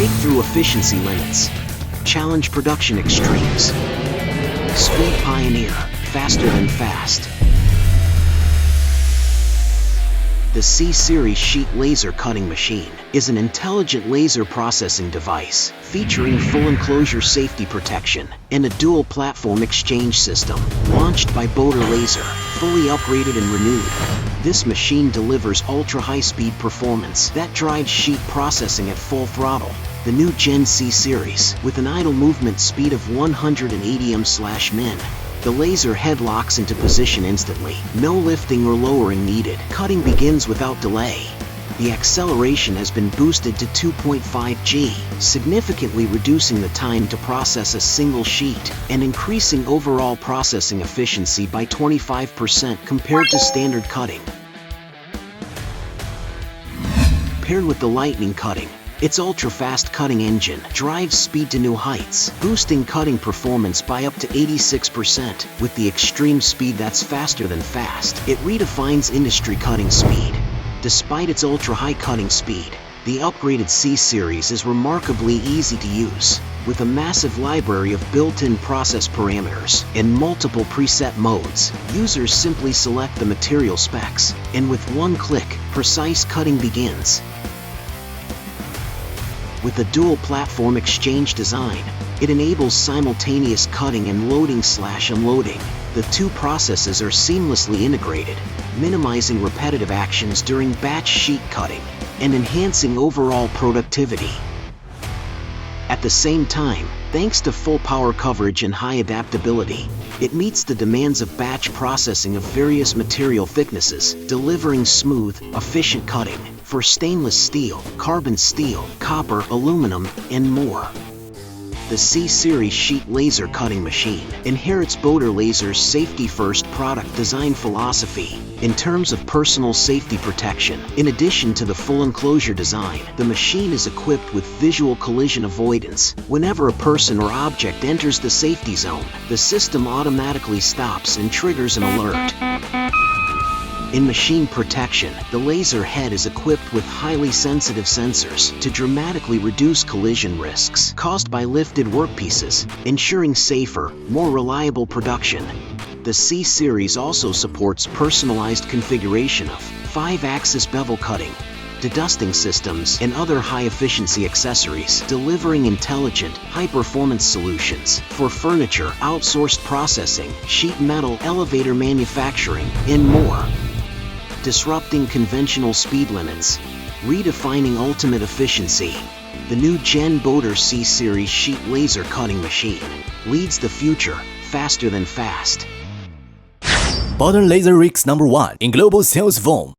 Breakthrough efficiency limits. Challenge production extremes. Speed pioneer, faster than fast. The C-Series sheet laser cutting machine is an intelligent laser processing device featuring full enclosure safety protection and a dual platform exchange system. Launched by Bodor Laser, fully upgraded and renewed, this machine delivers ultra-high-speed performance that drives sheet processing at full throttle. The new Gen C-Series, with an idle movement speed of 180 ms/min, the laser head locks into position instantly, no lifting or lowering needed. Cutting begins without delay. The acceleration has been boosted to 2.5 G, significantly reducing the time to process a single sheet and increasing overall processing efficiency by 25% compared to standard cutting. Paired with the lightning cutting, its ultra-fast cutting engine drives speed to new heights, boosting cutting performance by up to 86%. With the extreme speed that's faster than fast, it redefines industry cutting speed. Despite its ultra-high cutting speed, the upgraded C-Series is remarkably easy to use. With a massive library of built-in process parameters and multiple preset modes, users simply select the material specs, and with one click, precise cutting begins. With a dual platform exchange design, it enables simultaneous cutting and loading/unloading. The two processes are seamlessly integrated, minimizing repetitive actions during batch sheet cutting and enhancing overall productivity. At the same time, thanks to full power coverage and high adaptability, it meets the demands of batch processing of various material thicknesses, delivering smooth, efficient cutting for stainless steel, carbon steel, copper, aluminum, and more. The C-Series sheet laser cutting machine inherits Bodor Laser's safety-first product design philosophy. In terms of personal safety protection, in addition to the full enclosure design, the machine is equipped with visual collision avoidance. Whenever a person or object enters the safety zone, the system automatically stops and triggers an alert. In machine protection, the laser head is equipped with highly sensitive sensors to dramatically reduce collision risks caused by lifted workpieces, ensuring safer, more reliable production. The C-Series also supports personalized configuration of 5-axis bevel cutting, dedusting systems, and other high-efficiency accessories, delivering intelligent, high-performance solutions for furniture, outsourced processing, sheet metal, elevator manufacturing, and more. Disrupting conventional speed limits, redefining ultimate efficiency. The new Gen Bodor C-Series sheet laser cutting machine leads the future, faster than fast. Bodor Laser ranks #1 in global sales volume.